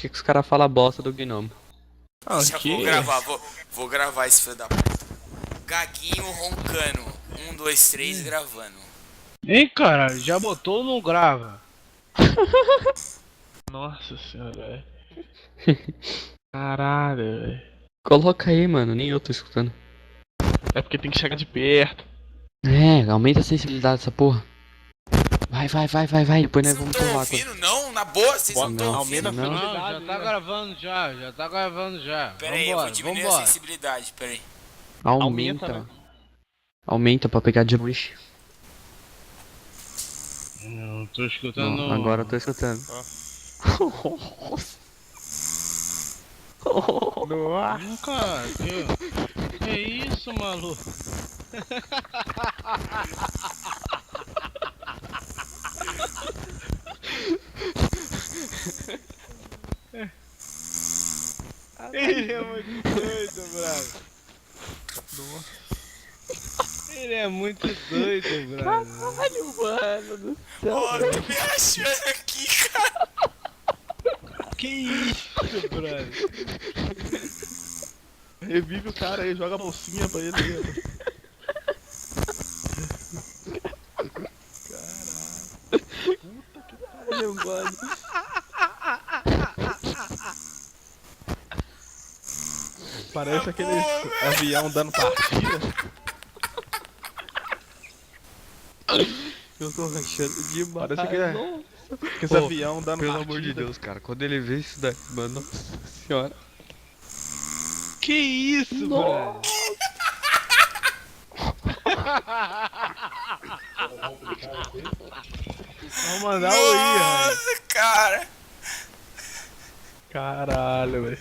que os caras falam bosta do gnomo. Já Aqui. vou gravar esse filho da puta. Gaguinho roncando. 1, 2, 3 gravando. Hein, caralho, já botou ou não grava? Nossa senhora, velho. Caralho, velho. Coloca aí, mano, nem eu tô escutando. É porque tem que chegar de perto. É, aumenta a sensibilidade dessa porra. Vai, depois nós Vocês não vamos estão pular. ouvindo, não? Na boa, vocês não estão Não, ouvindo? Aumenta a não. sensibilidade. Já tá gravando já tá gravando já. Pera aí, eu vou diminuir a sensibilidade, pera aí. Aumenta. Aumenta, né? Aumenta pra pegar de longe. Não tô escutando. Não, agora eu tô escutando. Não, cara, que isso, maluco? Ele é muito doido, brother. Ele é muito doido, brother. Caralho, mano do céu. Ó, tô me achando aqui, cara. Que isso, brother? Revive o cara aí, joga a bolsinha pra ele aí, mano. Caralho, mano. Parece aqueles avião dando partida. Eu tô rachando demais. Parece que é. Nossa. Aqueles Pô, avião dando Pelo partida. amor de Deus, cara. Quando ele vê isso daí, mano, nossa senhora. Que isso, brother? Vamos mandar o ir, Nossa, cara. Caralho, velho.